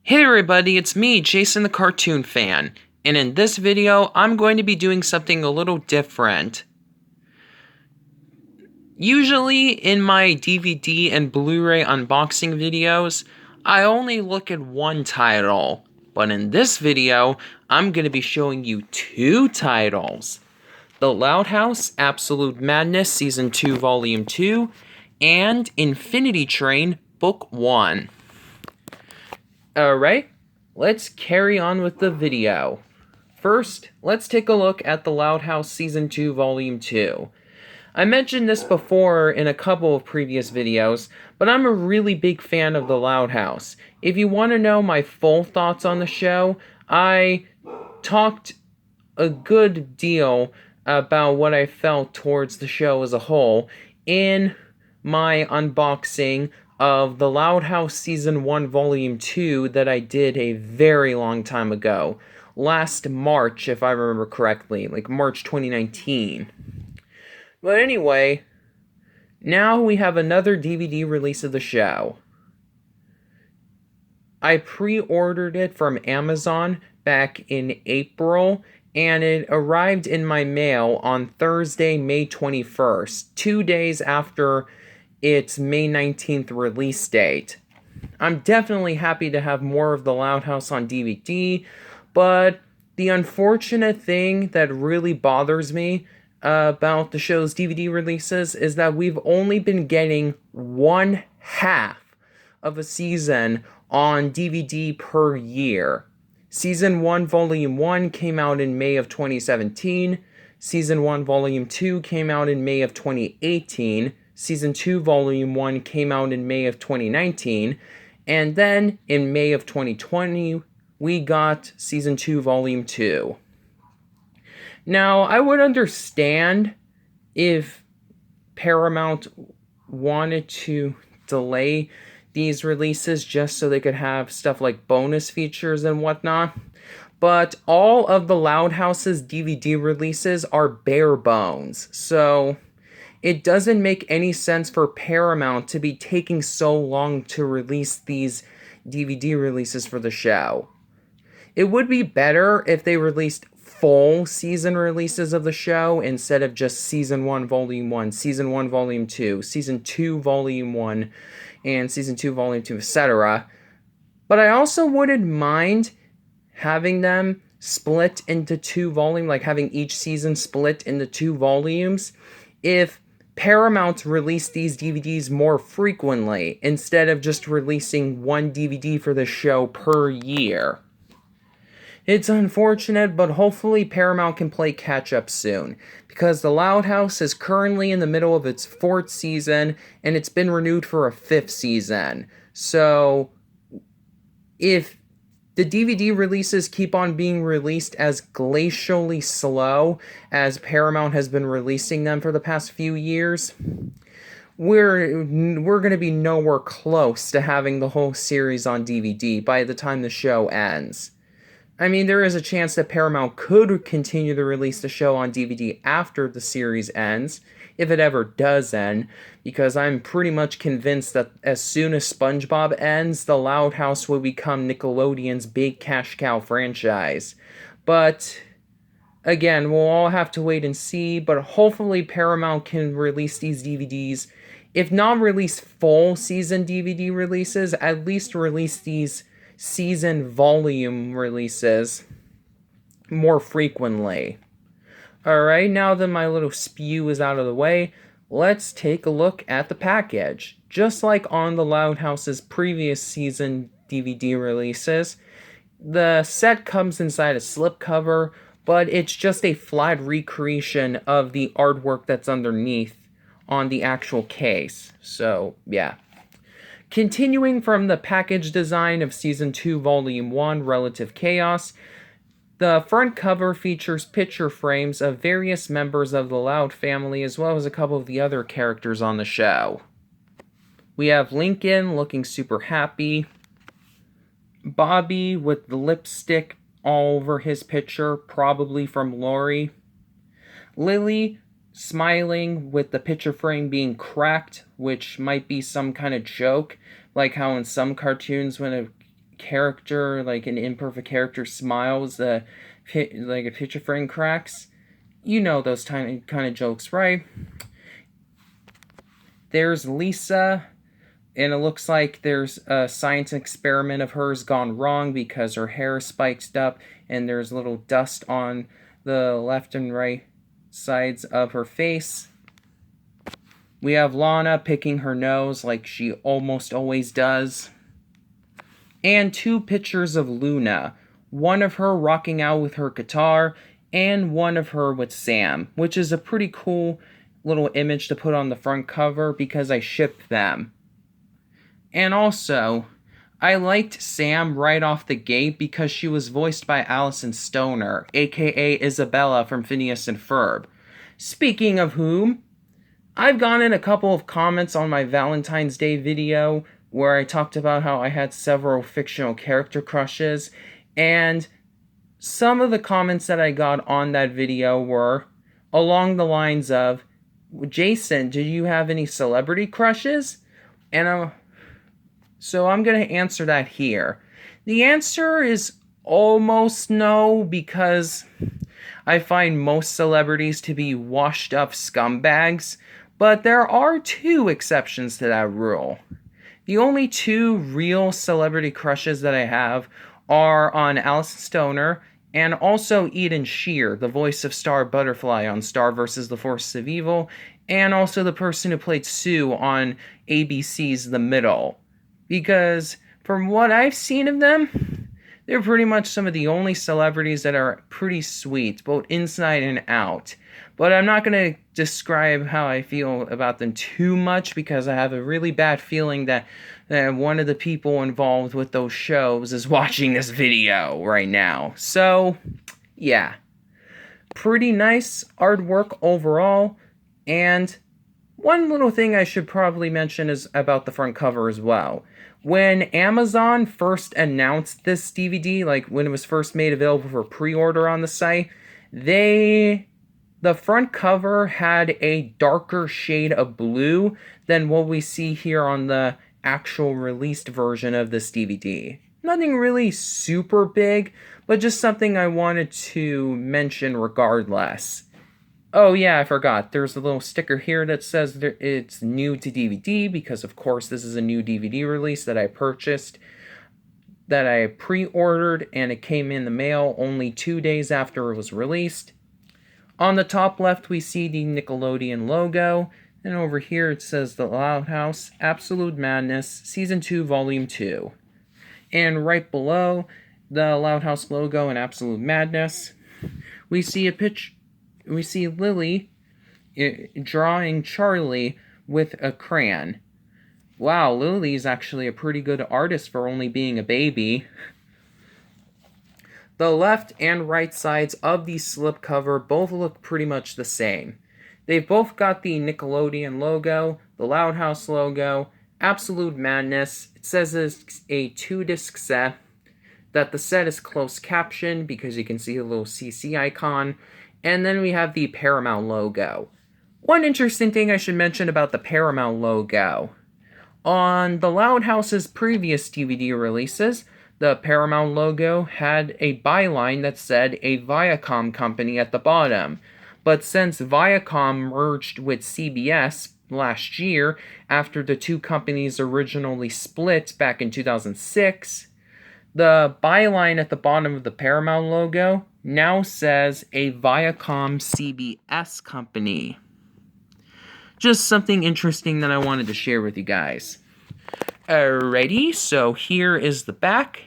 Hey everybody, it's me, Jason the Cartoon Fan, and in this video, I'm going to be doing something a little different. Usually, in my DVD and Blu-ray unboxing videos, I only look at one title, but in this video, I'm going to be showing you two titles. The Loud House Absolute Madness Season 2 Volume 2, and Infinity Train Book 1. Alright, let's carry on with the video. First, let's take a look at The Loud House Season 2 Volume 2. I mentioned this before in a couple of previous videos, but I'm a really big fan of The Loud House. If you want to know my full thoughts on the show, I talked a good deal about what I felt towards the show as a whole in my unboxing of The Loud House Season 1 Volume 2 that I did a very long time ago. Last March, if I remember correctly, like March 2019. But anyway, now we have another DVD release of the show. I pre-ordered it from Amazon back in April, and it arrived in my mail on Thursday, May 21st, 2 days after its May 19th release date. I'm definitely happy to have more of The Loud House on DVD, but the unfortunate thing that really bothers me about the show's DVD releases is that we've only been getting one half of a season on DVD per year. Season 1 Volume 1 came out in May of 2017, Season 1 Volume 2 came out in May of 2018, Season 2 Volume 1 came out in May of 2019, and then in May of 2020, we got Season 2 Volume 2. Now, I would understand if Paramount wanted to delay these releases just so they could have stuff like bonus features and whatnot, but all of the Loud House's DVD releases are bare bones, so it doesn't make any sense for Paramount to be taking so long to release these DVD releases for the show. It would be better if they released full season releases of the show instead of just Season 1 Volume 1, Season 1 Volume 2, Season 2 Volume 1, and Season 2 Volume 2, etc. But I also wouldn't mind having them split into two volumes, like having each season split into two volumes, if Paramount released these DVDs more frequently instead of just releasing one DVD for the show per year. It's unfortunate, but hopefully Paramount can play catch-up soon, because The Loud House is currently in the middle of its 4th season, and it's been renewed for a 5th season. So, if the DVD releases keep on being released as glacially slow as Paramount has been releasing them for the past few years, we're going to be nowhere close to having the whole series on DVD by the time the show ends. I mean, there is a chance that Paramount could continue to release the show on DVD after the series ends, if it ever does end, because I'm pretty much convinced that as soon as SpongeBob ends, The Loud House will become Nickelodeon's big cash cow franchise. But, again, we'll all have to wait and see, but hopefully Paramount can release these DVDs. If not release full season DVD releases, at least release these season volume releases more frequently. Alright, now that my little spew is out of the way, let's take a look at the package. Just like on the Loud House's previous season DVD releases, the set comes inside a slipcover, but it's just a flat recreation of the artwork that's underneath on the actual case. So, yeah. Continuing from the package design of Season 2 Volume 1, Relative Chaos, the front cover features picture frames of various members of the Loud family as well as a couple of the other characters on the show. We have Lincoln looking super happy, Bobby with the lipstick all over his picture, probably from Lori, Lily smiling with the picture frame being cracked, which might be some kind of joke, like how in some cartoons when a character, like an imperfect character, smiles, like a picture frame cracks. You know those kind of jokes, right? There's Lisa, and it looks like there's a science experiment of hers gone wrong because her hair spiked up and there's little dust on the left and right sides of her face. We have Lana picking her nose like she almost always does. And 2 pictures of Luna. One of her rocking out with her guitar, and one of her with Sam, which is a pretty cool little image to put on the front cover because I ship them. And also, I liked Sam right off the gate because she was voiced by Allison Stoner, aka Isabella from Phineas and Ferb. Speaking of whom, I've gotten a couple of comments on my Valentine's Day video where I talked about how I had several fictional character crushes, and some of the comments that I got on that video were along the lines of, Jason, did you have any celebrity crushes? And so I'm going to answer that here. The answer is almost no, because I find most celebrities to be washed up scumbags, but there are 2 exceptions to that rule. The only 2 real celebrity crushes that I have are on Allison Stoner and also Eden Shear, the voice of Star Butterfly on Star vs. the Forces of Evil, and also the person who played Sue on ABC's The Middle. Because from what I've seen of them, they're pretty much some of the only celebrities that are pretty sweet, both inside and out. But I'm not going to describe how I feel about them too much because I have a really bad feeling that one of the people involved with those shows is watching this video right now. So, yeah. Pretty nice artwork overall. And one little thing I should probably mention is about the front cover as well. When Amazon first announced this DVD, like when it was first made available for pre-order on the site, the front cover had a darker shade of blue than what we see here on the actual released version of this DVD. Nothing really super big, but just something I wanted to mention regardless. Oh yeah, I forgot. There's a little sticker here that says it's new to DVD because, of course, this is a new DVD release that I purchased, that I pre-ordered, and it came in the mail only 2 days after it was released. On the top left, we see the Nickelodeon logo, and over here it says The Loud House, Absolute Madness, Season 2, Volume 2. And right below the Loud House logo and Absolute Madness, we see Lily drawing Charlie with a crayon. Wow, Lily's actually a pretty good artist for only being a baby. The left and right sides of the slipcover both look pretty much the same. They've both got the Nickelodeon logo, the Loud House logo, Absolute Madness. It says it's a 2-disc set, that the set is closed captioned because you can see a little CC icon, and then we have the Paramount logo. One interesting thing I should mention about the Paramount logo. On the Loud House's previous DVD releases, the Paramount logo had a byline that said a Viacom company at the bottom. But since Viacom merged with CBS last year, after the 2 companies originally split back in 2006, the byline at the bottom of the Paramount logo now says a Viacom CBS company. Just something interesting that I wanted to share with you guys. Alrighty, so here is the back,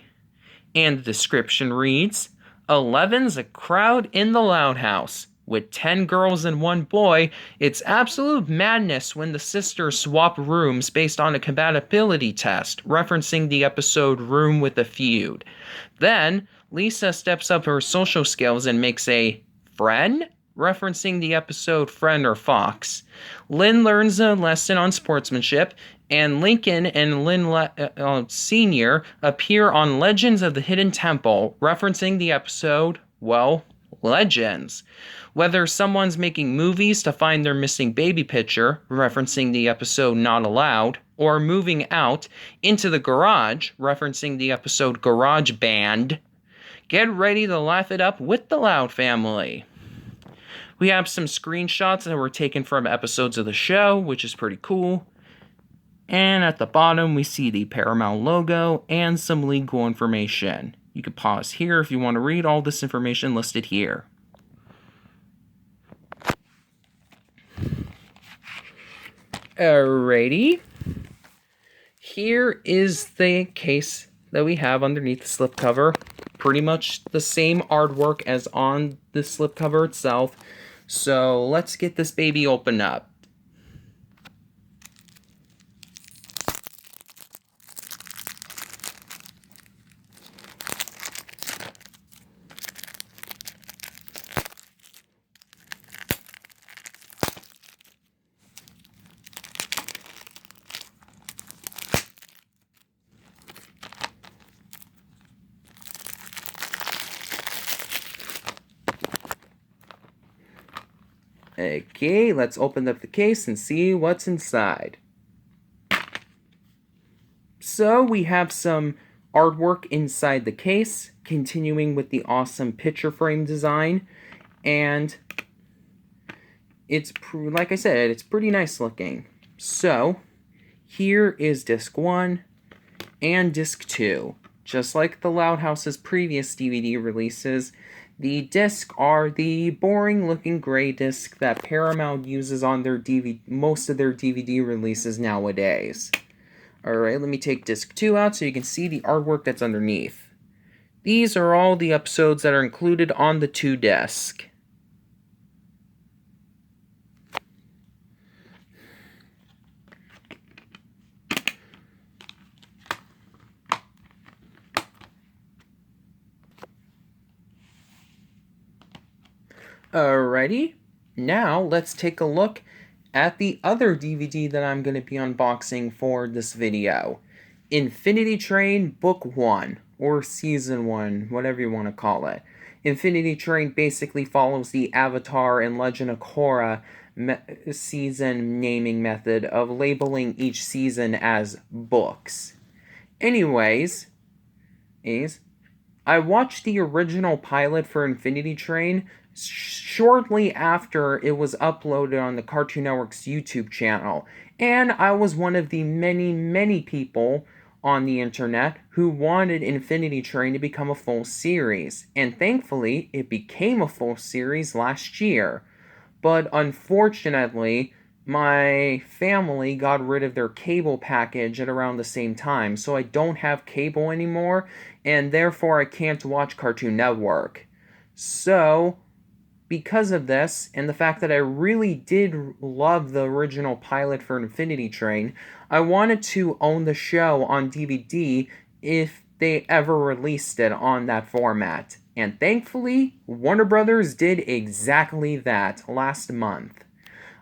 and the description reads, 11's a crowd in the Loud House. With 10 girls and 1 boy, it's absolute madness when the sisters swap rooms based on a compatibility test, referencing the episode Room with a Feud. Then, Lisa steps up her social skills and makes a friend, referencing the episode Friend or Fox. Lynn learns a lesson on sportsmanship, and Lincoln and Lynn Sr. appear on Legends of the Hidden Temple, referencing the episode, well, Legends. Whether someone's making movies to find their missing baby picture, referencing the episode Not Allowed, or moving out into the garage, referencing the episode Garage Band, get ready to laugh it up with the Loud family. We have some screenshots that were taken from episodes of the show, which is pretty cool. And at the bottom, we see the Paramount logo and some legal information. You can pause here if you want to read all this information listed here. Alrighty. Here is the case that we have underneath the slipcover. Pretty much the same artwork as on the slipcover itself. So let's get this baby opened up. Okay, let's open up the case and see what's inside. So we have some artwork inside the case, continuing with the awesome picture frame design, and it's, like I said, it's pretty nice looking. So, here is disc 1 and disc 2. Just like the Loud House's previous DVD releases, the discs are the boring-looking gray disc that Paramount uses on their most of their DVD releases nowadays. Alright, let me take disc 2 out so you can see the artwork that's underneath. These are all the episodes that are included on the 2 disc. Alrighty, now let's take a look at the other DVD that I'm going to be unboxing for this video. Infinity Train Book 1, or Season 1, whatever you want to call it. Infinity Train basically follows the Avatar and Legend of Korra season naming method of labeling each season as books. Anyways, I watched the original pilot for Infinity Train shortly after it was uploaded on the Cartoon Network's YouTube channel, and I was one of the many people on the internet who wanted Infinity Train to become a full series, and thankfully it became a full series last year. But unfortunately, my family got rid of their cable package at around the same time, so I don't have cable anymore, and therefore I can't watch Cartoon Network. So, because of this, and the fact that I really did love the original pilot for Infinity Train, I wanted to own the show on DVD if they ever released it on that format. And thankfully, Warner Brothers did exactly that last month.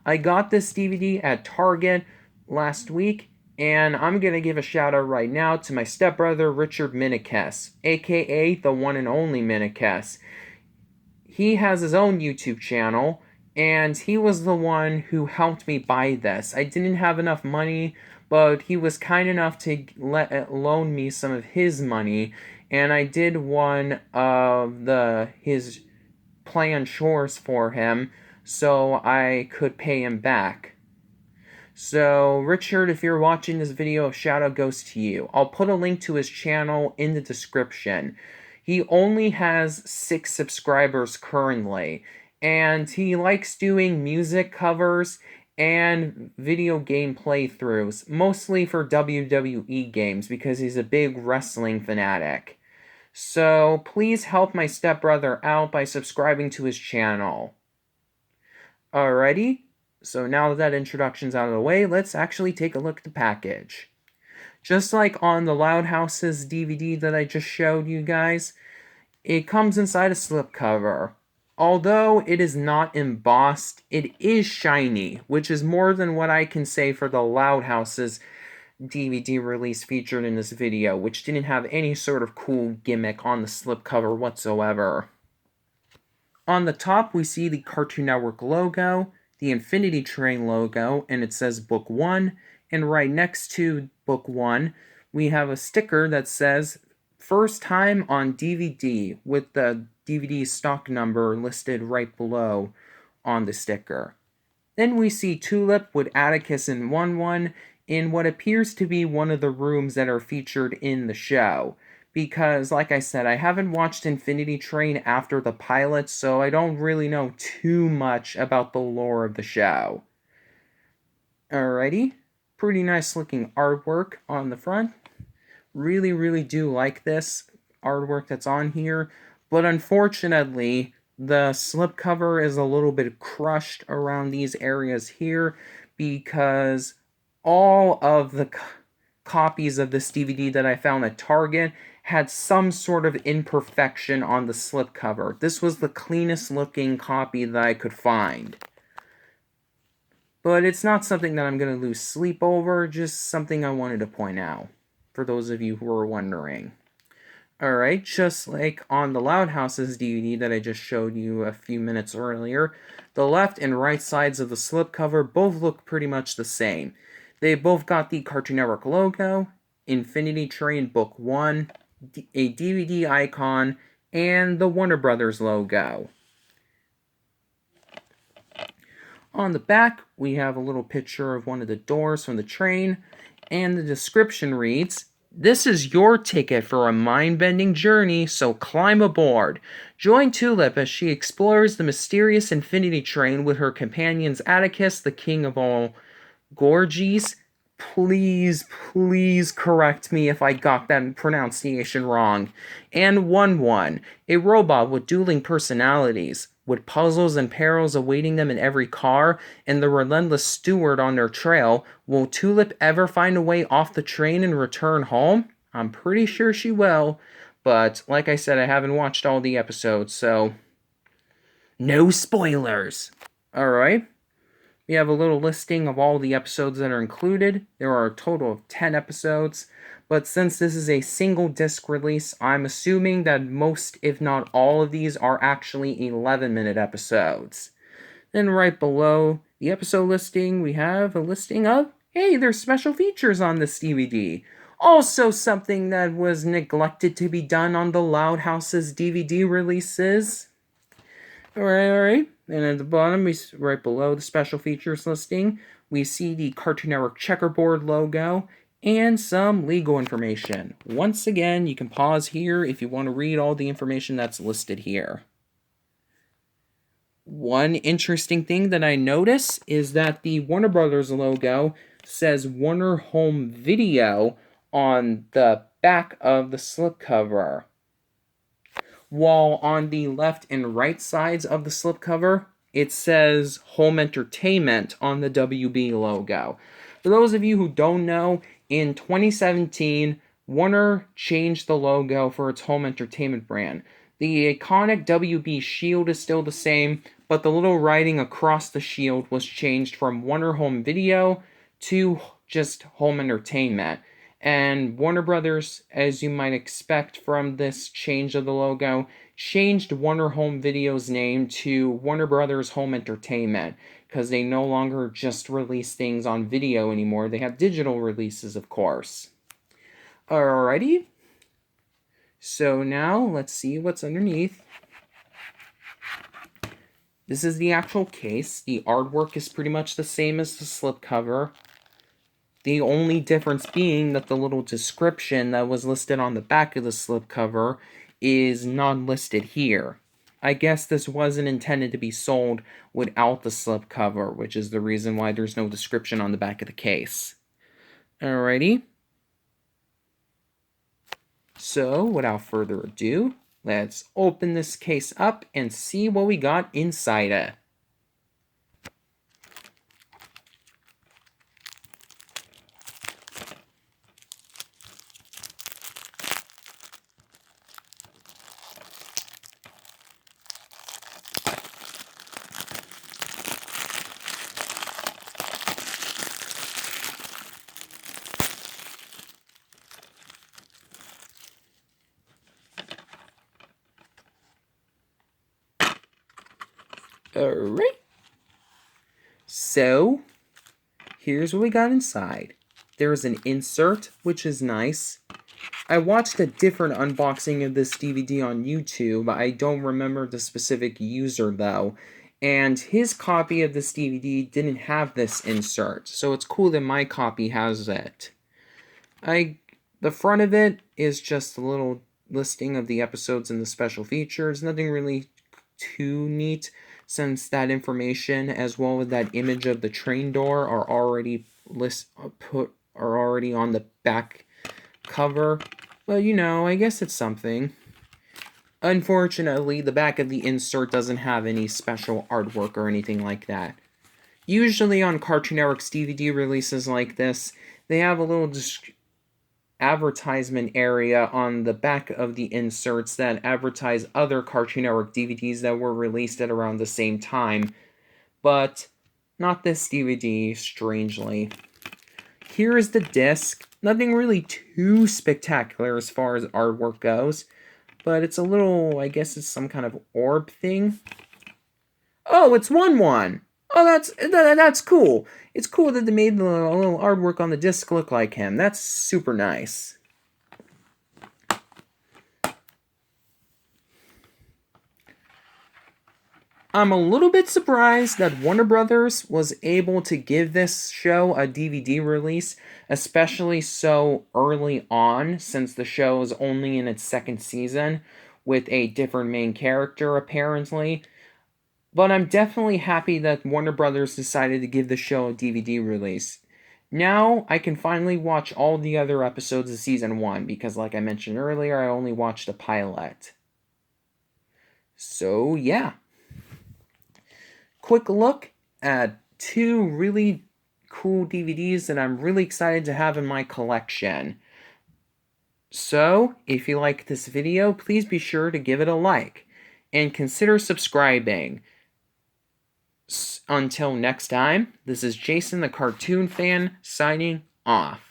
I got this DVD at Target last week, and I'm going to give a shout out right now to my stepbrother Richard Minikes, aka the one and only Minikes. He has his own YouTube channel, and he was the one who helped me buy this. I didn't have enough money, but he was kind enough to loan me some of his money, and I did one of his planned chores for him, so I could pay him back. So, Richard, if you're watching this video, a shout out goes to you. I'll put a link to his channel in the description. He only has 6 subscribers currently, and he likes doing music covers and video game playthroughs, mostly for WWE games because he's a big wrestling fanatic. So please help my stepbrother out by subscribing to his channel. Alrighty, so now that introduction's out of the way, let's actually take a look at the package. Just like on the Loud House's DVD that I just showed you guys, it comes inside a slipcover. Although it is not embossed, it is shiny, which is more than what I can say for the Loud House's DVD release featured in this video, which didn't have any sort of cool gimmick on the slipcover whatsoever. On the top, we see the Cartoon Network logo, the Infinity Train logo, and it says Book 1. And right next to Book 1, we have a sticker that says First Time on DVD with the DVD stock number listed right below on the sticker. Then we see Tulip with Atticus and 1-1 in what appears to be one of the rooms that are featured in the show. Because, like I said, I haven't watched Infinity Train after the pilot, so I don't really know too much about the lore of the show. Alrighty, pretty nice looking artwork on the front. Really, really do like this artwork that's on here, but unfortunately, the slipcover is a little bit crushed around these areas here because all of the copies of this DVD that I found at Target had some sort of imperfection on the slipcover. This was the cleanest looking copy that I could find. But it's not something that I'm going to lose sleep over, just something I wanted to point out, for those of you who are wondering. Alright, just like on the Loud Houses DVD that I just showed you a few minutes earlier, the left and right sides of the slipcover both look pretty much the same. They both got the Cartoon Network logo, Infinity Train Book 1, a DVD icon, and the Warner Brothers logo. On the back, we have a little picture of one of the doors from the train, and the description reads, "This is your ticket for a mind-bending journey, so climb aboard. Join Tulip as she explores the mysterious Infinity Train with her companions Atticus, the king of all Gorgies." Please correct me if I got that pronunciation wrong. And 1-1, a robot with dueling personalities, with puzzles and perils awaiting them in every car, and the relentless steward on their trail. Will Tulip ever find a way off the train and return home? I'm pretty sure she will, but like I said, I haven't watched all the episodes, so no spoilers. Alright. We have a little listing of all the episodes that are included. There are a total of 10 episodes, but since this is a single disc release, I'm assuming that most, if not all of these, are actually 11-minute episodes. Then right below the episode listing, we have a listing of, hey, there's special features on this DVD. Also something that was neglected to be done on the Loud Houses DVD releases. Alright. And at the bottom, right below the special features listing, we see the Cartoon Network checkerboard logo and some legal information. Once again, you can pause here if you want to read all the information that's listed here. One interesting thing that I notice is that the Warner Brothers logo says Warner Home Video on the back of the slipcover, while on the left and right sides of the slipcover, it says Home Entertainment on the WB logo. For those of you who don't know, in 2017, Warner changed the logo for its home entertainment brand. The iconic WB shield is still the same, but the little writing across the shield was changed from Warner Home Video to just Home Entertainment. And Warner Brothers, as you might expect from this change of the logo, changed Warner Home Video's name to Warner Brothers Home Entertainment, because they no longer just release things on video anymore. They have digital releases, of course. Alrighty. So now, let's see what's underneath. This is the actual case. The artwork is pretty much the same as the slipcover. The only difference being that the little description that was listed on the back of the slipcover is not listed here. I guess this wasn't intended to be sold without the slipcover, which is the reason why there's no description on the back of the case. Alrighty. So, without further ado, let's open this case up and see what we got inside it. Alright. So, here's what we got inside. There's an insert, which is nice. I watched a different unboxing of this DVD on YouTube. I don't remember the specific user, though. And his copy of this DVD didn't have this insert, so it's cool that my copy has it. The front of it is just a little listing of the episodes and the special features. Nothing really too neat, since that information, as well as that image of the train door, are already on the back cover. But I guess it's something. Unfortunately, the back of the insert doesn't have any special artwork or anything like that. Usually on Cartoon Network's DVD releases like this, they have a little advertisement area on the back of the inserts that advertise other Cartoon Network DVDs that were released at around the same time, but not this DVD, strangely. Here is the disc. Nothing really too spectacular as far as artwork goes, but it's a little, I guess it's some kind of orb thing. Oh, it's 1-1! Oh, that's cool. It's cool that they made the little artwork on the disc look like him. That's super nice. I'm a little bit surprised that Warner Brothers was able to give this show a DVD release, especially so early on, since the show is only in its second season, with a different main character, apparently. But I'm definitely happy that Warner Brothers decided to give the show a DVD release. Now, I can finally watch all the other episodes of Season 1, because like I mentioned earlier, I only watched a pilot. So, yeah. Quick look at 2 really cool DVDs that I'm really excited to have in my collection. So, if you like this video, please be sure to give it a like, and consider subscribing. Until next time, this is Jason the Cartoon Fan, signing off.